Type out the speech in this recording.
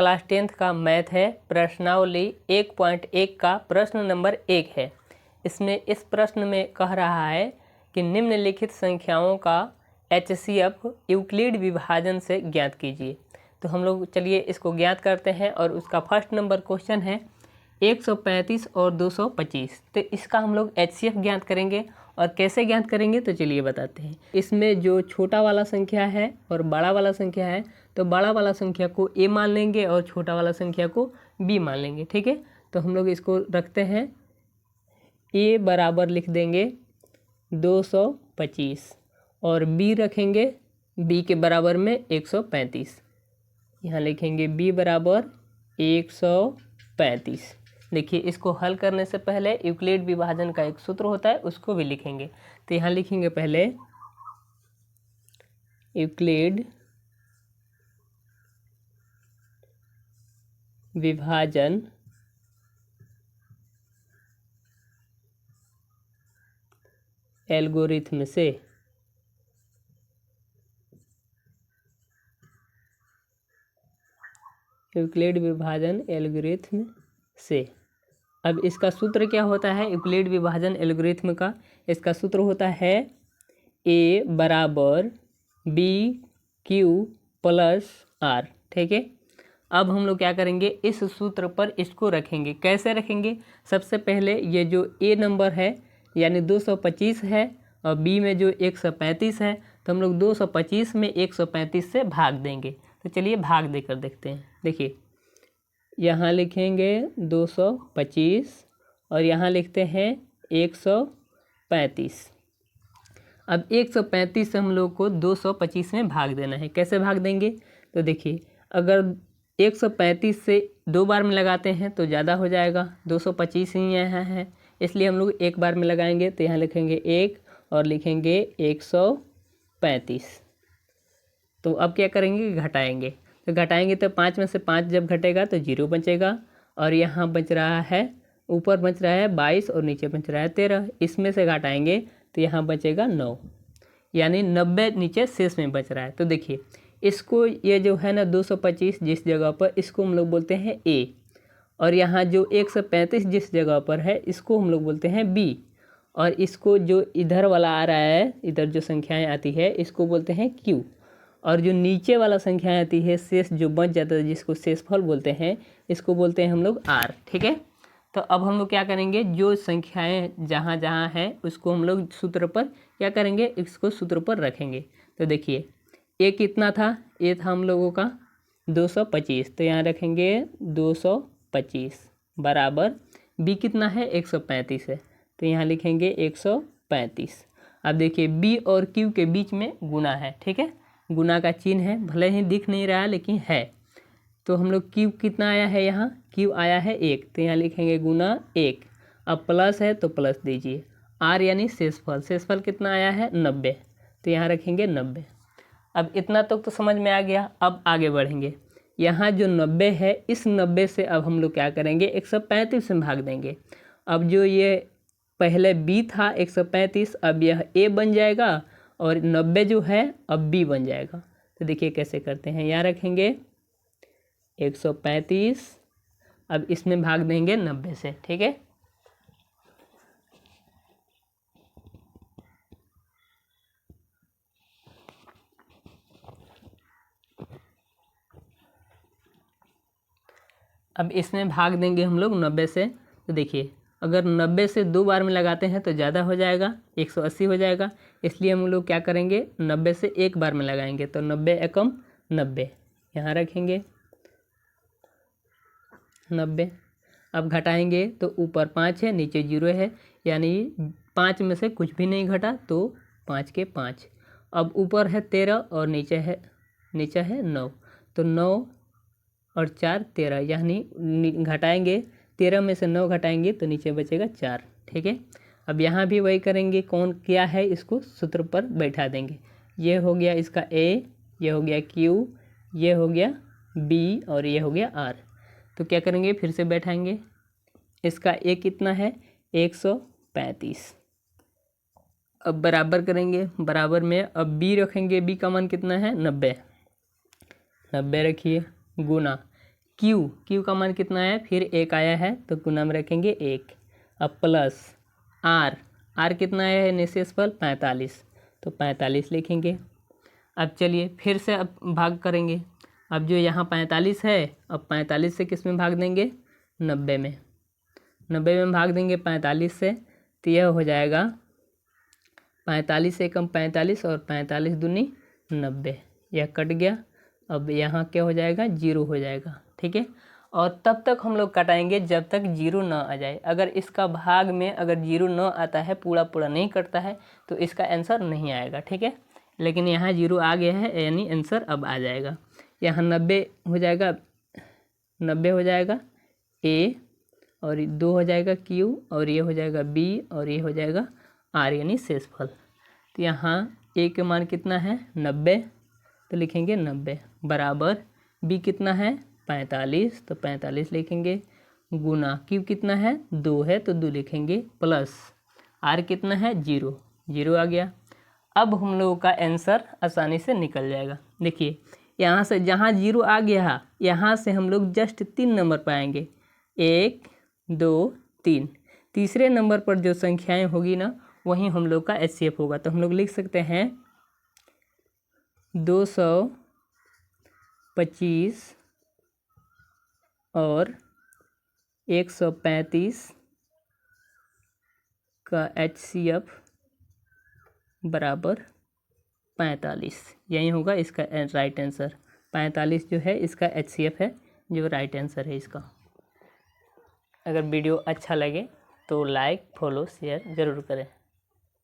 Class 10th का math है, प्रश्नावली 1.1 का प्रश्न नंबर 1 है। इसमें इस प्रश्न में कह रहा है कि निम्नलिखित संख्याओं का HCF यूक्लिड विभाजन से ज्ञात कीजिए। तो हम लोग चलिए इसको ज्ञात करते हैं और उसका फर्स्ट नंबर क्वेश्चन है 135 और 225। तो इसका हम लोग HCF ज्ञात करेंगे और कैसे ज्ञात करेंगे तो चलिए बताते हैं। इसमें जो छोटा वाला संख्या है और बड़ा वाला संख्या है, तो बड़ा वाला संख्या को A मान लेंगे और छोटा वाला संख्या को B मान लेंगे। ठीक है, तो हम लोग इसको रखते हैं A बराबर लिख देंगे 225 और B रखेंगे B के बराबर में 135। यहाँ लिखेंगे B बराबर 135। देखिए, इसको हल करने से पहले यूक्लिड विभाजन का एक सूत्र होता है, उसको भी लिखेंगे। तो यहाँ लिखेंगे पहले यूक्लिड विभाजन एल्गोरिथम से यूक्लिड विभाजन एल्गोरिथम से। अब इसका सूत्र क्या होता है यूक्लिड विभाजन एल्गोरिथम का? इसका सूत्र होता है A बराबर BQ प्लस R। ठीक है, अब हम लोग क्या करेंगे, इस सूत्र पर इसको रखेंगे। कैसे रखेंगे? सबसे पहले ये जो A नंबर है यानी 225 है और B में जो 135 है, तो हम लोग 225 में 135 से भाग देंगे। तो चलिए भाग देकर देखते हैं। देखिए, यहाँ लिखेंगे 225 और यहाँ लिखते हैं 135। अब 135 से हम लोग को 225 में भाग देना है। कैसे भाग देंगे? तो देखिए, अगर 135 से 2 बार में लगाते हैं तो ज़्यादा हो जाएगा, 225 ही यहाँ है, इसलिए हम लोग एक बार में लगाएंगे। तो यहाँ लिखेंगे 1 और लिखेंगे 135। तो अब क्या करेंगे, घटाएंगे। तो घटाएंगे तो 5 में से 5 जब घटेगा तो 0 बचेगा और यहाँ बच रहा है, ऊपर बच रहा है 22 और नीचे बच रहा है 13। इसमें से घटाएंगे तो यहाँ बचेगा 9, यानी 90 नीचे शेष में बच रहा है। तो देखिए, इसको ये जो है ना 225 जिस जगह पर, इसको हम लोग बोलते हैं A, और यहाँ जो 135 जिस जगह पर है इसको हम लोग बोलते हैं B, और इसको जो इधर वाला आ रहा है, इधर जो संख्याएँ आती है इसको बोलते हैं Q, और जो नीचे वाला संख्या आती है शेष जो बच जाता है जिसको शेषफल बोलते हैं, इसको बोलते हैं हम लोग R। ठीक है, तो अब हम लोग क्या करेंगे, जो संख्याएं जहाँ जहाँ हैं उसको हम लोग सूत्र पर क्या करेंगे, इसको सूत्र पर रखेंगे। तो देखिए, A कितना था? A था हम लोगों का 225, तो यहाँ रखेंगे 225 बराबर B कितना है? 135 है, तो यहाँ लिखेंगे 135। अब देखिए, B और Q के बीच में गुना है। ठीक है, गुना का चिन्ह है, भले ही दिख नहीं रहा लेकिन है। तो हम लोग Q कितना आया है, यहाँ Q आया है 1, तो यहाँ लिखेंगे गुना 1। अब प्लस है तो प्लस दीजिए। R यानी शेषफल, शेषफल कितना आया है? 90, तो यहाँ रखेंगे 90। अब इतना तक तो समझ में आ गया। अब आगे बढ़ेंगे। यहाँ जो 90 है, इस 90 से अब हम लोग क्या करेंगे, 135 से भाग देंगे। अब जो ये पहले B था 135, अब यह A बन जाएगा और 90 जो है अब B बन जाएगा। तो देखिए कैसे करते हैं, यहाँ रखेंगे 135, अब इसमें भाग देंगे 90 से। ठीक है, अब इसमें भाग देंगे हम लोग 90 से। तो देखिए, अगर 90 से 2 बार में लगाते हैं तो ज़्यादा हो जाएगा, 180 हो जाएगा, इसलिए हम लोग क्या करेंगे, 90 से 1 बार में लगाएंगे। तो 90 एकम 90, यहाँ रखेंगे 90। अब घटाएंगे तो ऊपर 5 है, नीचे 0 है, यानी 5 में से कुछ भी नहीं घटा, तो 5 के 5। अब ऊपर है 13 और नीचे है 9, तो 9 और 4 13, यानी घटाएंगे, 13 में से 9 घटाएंगे तो नीचे बचेगा 4। ठीक है, अब यहाँ भी वही करेंगे। कौन क्या है, इसको सूत्र पर बैठा देंगे। ये हो गया इसका A, ये हो गया Q, ये हो गया B और ये हो गया R। तो क्या करेंगे, फिर से बैठाएंगे। इसका A कितना है? 135। अब बराबर करेंगे, बराबर में अब B रखेंगे। B का मान कितना है? 90, 90 रखिए, गुना क्यू का मान कितना है, फिर 1 आया है तो गुना में रखेंगे 1। अब प्लस आर कितना है निशेष फल 45, तो 45 लिखेंगे। अब चलिए फिर से अब भाग करेंगे। अब जो यहाँ 45 है, अब 45 से किस में भाग देंगे, 90 में। 90 में भाग देंगे 45 से, तो यह हो जाएगा 45 से कम 45 और 45 दूनी 90, यह कट गया। अब यहाँ क्या हो जाएगा, 0 हो जाएगा। ठीक है, और तब तक हम लोग कटाएंगे जब तक 0 ना आ जाए। अगर इसका भाग में अगर 0 ना आता है, पूरा नहीं कटता है, तो इसका आंसर नहीं आएगा। ठीक है, लेकिन यहाँ 0 आ गया है, यानी आंसर अब आ जाएगा। यहाँ 90 हो जाएगा, 90 हो जाएगा ए, और 2 हो जाएगा क्यू, और ये हो जाएगा बी, और ये हो जाएगा आर यानी शेषफल। तो यहाँ ए के मान कितना है 90, तो लिखेंगे 90 बराबर बी कितना है 45, तो 45 लिखेंगे, गुना क्यू कितना है 2 है तो 2 लिखेंगे, प्लस आर कितना है 0, 0 आ गया। अब हम लोगों का आंसर आसानी से निकल जाएगा। देखिए यहाँ से जहाँ 0 आ गया, यहाँ से हम लोग जस्ट 3 नंबर पाएंगे, 1 2 3। तीसरे नंबर पर जो संख्याएं होगी ना, वहीं हम लोग का HCF होगा। तो हम लोग लिख सकते हैं 225 और 135 का HCF बराबर 45। यही होगा इसका राइट आंसर। 45 जो है इसका HCF है, जो राइट आंसर है इसका। अगर वीडियो अच्छा लगे तो लाइक फॉलो शेयर ज़रूर करें।